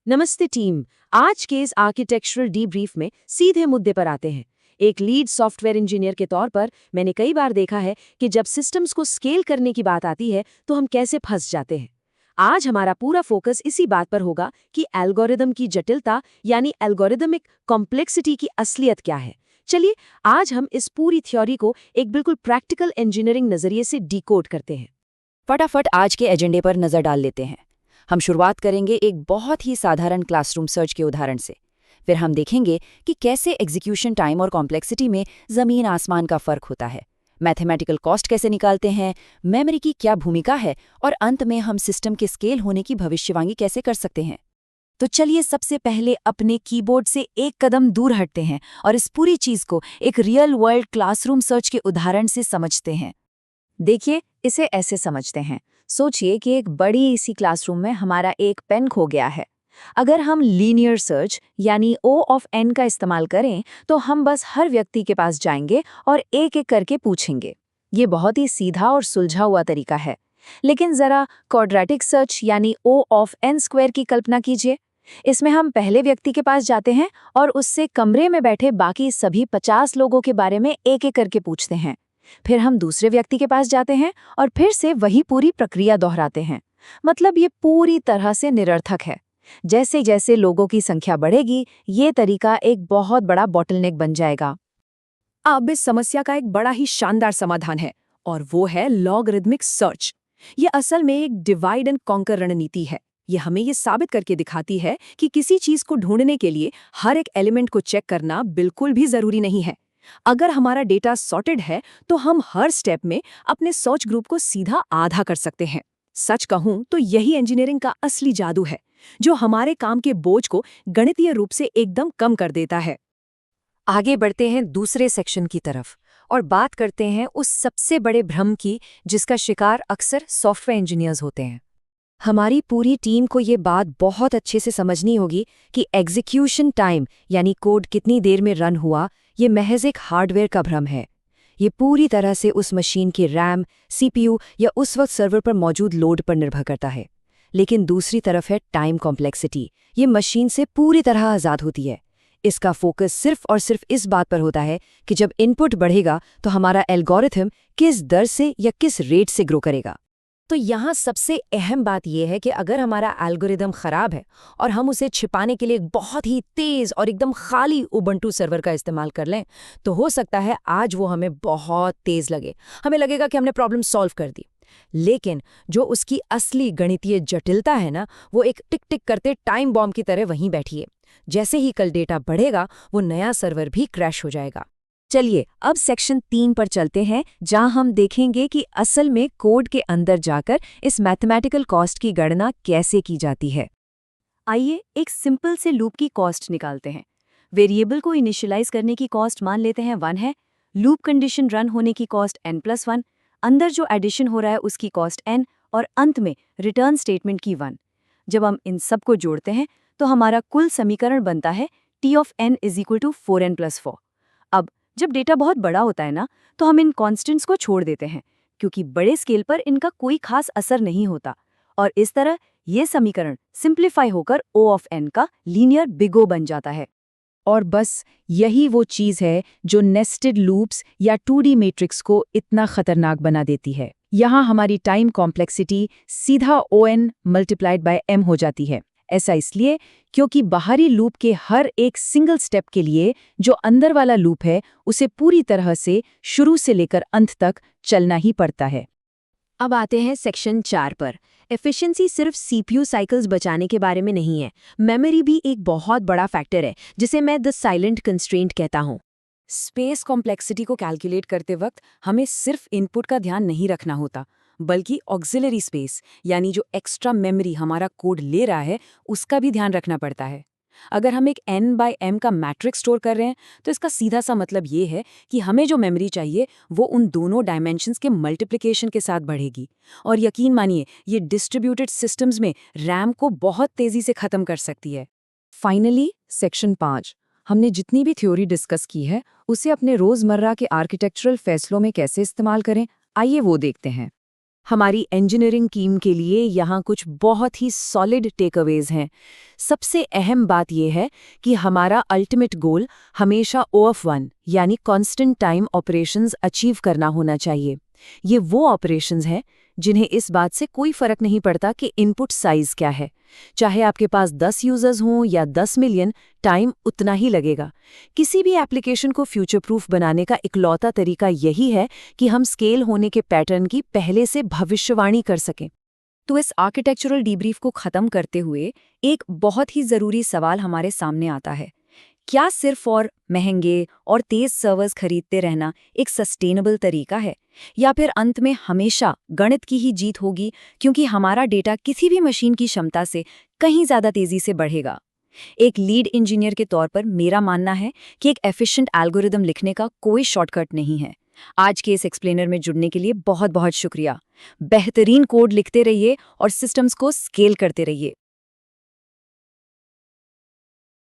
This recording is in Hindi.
नमस्ते टीम। आज के इस आर्किटेक्चरल डीब्रीफ में सीधे मुद्दे पर आते हैं। एक लीड सॉफ्टवेयर इंजीनियर के तौर पर मैंने कई बार देखा है कि जब सिस्टम्स को स्केल करने की बात आती है तो हम कैसे फंस जाते हैं। आज हमारा पूरा फोकस इसी बात पर होगा कि एल्गोरिदम की जटिलता यानी एल्गोरिदमिक कॉम्प्लेक्सिटी की असलियत क्या है। चलिए आज हम इस पूरी थ्योरी को एक बिल्कुल प्रैक्टिकल इंजीनियरिंग नजरिए से डिकोड करते हैं। फटाफट आज के एजेंडे पर नजर डाल लेते हैं। हम शुरुआत करेंगे एक बहुत ही साधारण क्लासरूम सर्च के उदाहरण से। फिर हम देखेंगे कि कैसे एग्जीक्यूशन टाइम और कॉम्प्लेक्सिटी में जमीन आसमान का फर्क होता है, मैथमेटिकल कॉस्ट कैसे निकालते हैं, मेमोरी की क्या भूमिका है और अंत में हम सिस्टम के स्केल होने की भविष्यवाणी कैसे कर सकते हैं। तो चलिए सबसे पहले अपने कीबोर्ड से एक कदम दूर हटते हैं और इस पूरी चीज को एक रियल वर्ल्ड क्लासरूम सर्च के उदाहरण से समझते हैं। देखिए, इसे ऐसे समझते हैं। सोचिए कि एक बड़ी सी क्लासरूम में हमारा एक पेन खो गया है। अगर हम लीनियर सर्च यानी O ऑफ n का इस्तेमाल करें तो हम बस हर व्यक्ति के पास जाएंगे और एक एक करके पूछेंगे। ये बहुत ही सीधा और सुलझा हुआ तरीका है। लेकिन जरा क्वाड्रेटिक सर्च यानी O ऑफ n स्क्वायर की कल्पना कीजिए। इसमें हम पहले व्यक्ति के पास जाते हैं और उससे कमरे में बैठे बाकी सभी 50 लोगों के बारे में एक एक करके पूछते हैं। फिर हम दूसरे व्यक्ति के पास जाते हैं और फिर से वही पूरी प्रक्रिया दोहराते हैं। मतलब ये पूरी तरह से निरर्थक है। जैसे जैसे लोगों की संख्या बढ़ेगी, ये तरीका एक बहुत बड़ा बॉटलनेक बन जाएगा। अब इस समस्या का एक बड़ा ही शानदार समाधान है और वो है लॉगरिदमिक सर्च। ये असल में एक डिवाइड एंड कॉन्कर रणनीति है। ये हमें ये साबित करके दिखाती है कि किसी चीज को ढूंढने के लिए हर एक एलिमेंट को चेक करना बिल्कुल भी जरूरी नहीं है। अगर हमारा डेटा सॉर्टेड है तो हम हर स्टेप में अपने सर्च ग्रुप को सीधा आधा कर सकते हैं। सच कहूं तो यही इंजीनियरिंग का असली जादू है, जो हमारे काम के बोझ को गणितीय रूप से एकदम कम कर देता है। आगे बढ़ते हैं दूसरे सेक्शन की तरफ और बात करते हैं उस सबसे बड़े भ्रम की जिसका शिकार अक्सर सॉफ्टवेयर इंजीनियर्स होते हैं। हमारी पूरी टीम को ये बात बहुत अच्छे से समझनी होगी कि एग्जीक्यूशन टाइम यानी कोड कितनी देर में रन हुआ, ये महज एक हार्डवेयर का भ्रम है। ये पूरी तरह से उस मशीन के रैम, सीपीयू या उस वक्त सर्वर पर मौजूद लोड पर निर्भर करता है। लेकिन दूसरी तरफ है टाइम कॉम्प्लेक्सिटी। ये मशीन से पूरी तरह आज़ाद होती है। इसका फोकस सिर्फ और सिर्फ इस बात पर होता है कि जब इनपुट बढ़ेगा तो हमारा एल्गोरिथम किस दर से या किस रेट से ग्रो करेगा। तो यहाँ सबसे अहम बात यह है कि अगर हमारा एल्गोरिदम खराब है और हम उसे छिपाने के लिए एक बहुत ही तेज और एकदम खाली उबंटू सर्वर का इस्तेमाल कर लें, तो हो सकता है आज वो हमें बहुत तेज लगे, हमें लगेगा कि हमने प्रॉब्लम सॉल्व कर दी। लेकिन जो उसकी असली गणितीय जटिलता है ना, वो एक टिक टिक करते टाइम बॉम्ब की तरह वहीं बैठी है। जैसे ही कल डेटा बढ़ेगा, वो नया सर्वर भी क्रैश हो जाएगा। चलिए अब सेक्शन 3 पर चलते हैं, जहां हम देखेंगे कि असल में कोड के अंदर जाकर इस मैथमेटिकल कॉस्ट की गणना कैसे की जाती है। आइए एक सिंपल से लूप की कॉस्ट निकालते हैं। वेरिएबल को इनिशियलाइज करने की कॉस्ट मान लेते हैं 1 है, लूप कंडीशन रन होने की कॉस्ट n+1, अंदर जो एडिशन हो रहा है उसकी कॉस्ट n और अंत में रिटर्न स्टेटमेंट की 1। जब हम इन सब को जोड़ते हैं तो हमारा कुल समीकरण बनता है t ऑफ n = 4n+4। अब जब डेटा बहुत बड़ा होता है ना, तो हम इन कॉन्स्टेंट्स को छोड़ देते हैं क्योंकि बड़े स्केल पर इनका कोई खास असर नहीं होता और इस तरह ये समीकरण सिंप्लीफाई होकर O ऑफ n का लीनियर बिग O बन जाता है। और बस यही वो चीज़ है जो नेस्टेड लूप्स या 2D मैट्रिक्स को इतना खतरनाक बना देती है। यहाँ हमारी टाइम कॉम्प्लेक्सिटी सीधा ON मल्टीप्लाइड बाय m हो जाती है। ऐसा इसलिए क्योंकि बाहरी लूप के हर एक सिंगल स्टेप के लिए जो अंदर वाला लूप है उसे पूरी तरह से शुरू से लेकर अंत तक चलना ही पड़ता है। अब आते हैं सेक्शन 4 पर। एफिशिएंसी सिर्फ सीपीयू साइकिल्स बचाने के बारे में नहीं है, मेमोरी भी एक बहुत बड़ा फैक्टर है जिसे मैं द साइलेंट कंस्ट्रेंट कहता हूँ। स्पेस कॉम्प्लेक्सिटी को कैलकुलेट करते वक्त हमें सिर्फ इनपुट का ध्यान नहीं रखना होता, बल्कि ऑक्सिलरी स्पेस यानी जो एक्स्ट्रा मेमोरी हमारा कोड ले रहा है उसका भी ध्यान रखना पड़ता है। अगर हम एक n/m का मैट्रिक्स स्टोर कर रहे हैं तो इसका सीधा सा मतलब ये है कि हमें जो मेमोरी चाहिए वो उन दोनों डायमेंशंस के मल्टीप्लिकेशन के साथ बढ़ेगी। और यकीन मानिए, ये डिस्ट्रीब्यूटेड सिस्टम्स में रैम को बहुत तेजी से खत्म कर सकती है। Finally section 5। हमने जितनी भी थ्योरी डिस्कस की है उसे अपने रोजमर्रा के आर्किटेक्चरल फैसलों में कैसे इस्तेमाल करें, आइए वो देखते हैं। हमारी इंजीनियरिंग टीम के लिए यहाँ कुछ बहुत ही सॉलिड टेकअवेज हैं। सबसे अहम बात यह है कि हमारा अल्टीमेट गोल हमेशा OF1 यानी कांस्टेंट टाइम ऑपरेशंस अचीव करना होना चाहिए। ये वो ऑपरेशंस हैं जिन्हें इस बात से कोई फर्क नहीं पड़ता कि इनपुट साइज क्या है। चाहे आपके पास 10 यूजर्स हों या 10 मिलियन, टाइम उतना ही लगेगा। किसी भी एप्लीकेशन को फ्यूचर प्रूफ बनाने का इकलौता तरीका यही है कि हम स्केल होने के पैटर्न की पहले से भविष्यवाणी कर सकें। तो इस आर्किटेक्चरल डीब्रीफ को खत्म करते हुए एक बहुत ही जरूरी सवाल हमारे सामने आता है। क्या सिर्फ और महंगे और तेज सर्वर्स खरीदते रहना एक सस्टेनेबल तरीका है, या फिर अंत में हमेशा गणित की ही जीत होगी क्योंकि हमारा डेटा किसी भी मशीन की क्षमता से कहीं ज्यादा तेजी से बढ़ेगा? एक लीड इंजीनियर के तौर पर मेरा मानना है कि एक एफिशिएंट एल्गोरिदम लिखने का कोई शॉर्टकट नहीं है। आज के इस एक्सप्लेनर में जुड़ने के लिए बहुत बहुत शुक्रिया। बेहतरीन कोड लिखते रहिए और सिस्टम्स को स्केल करते रहिए।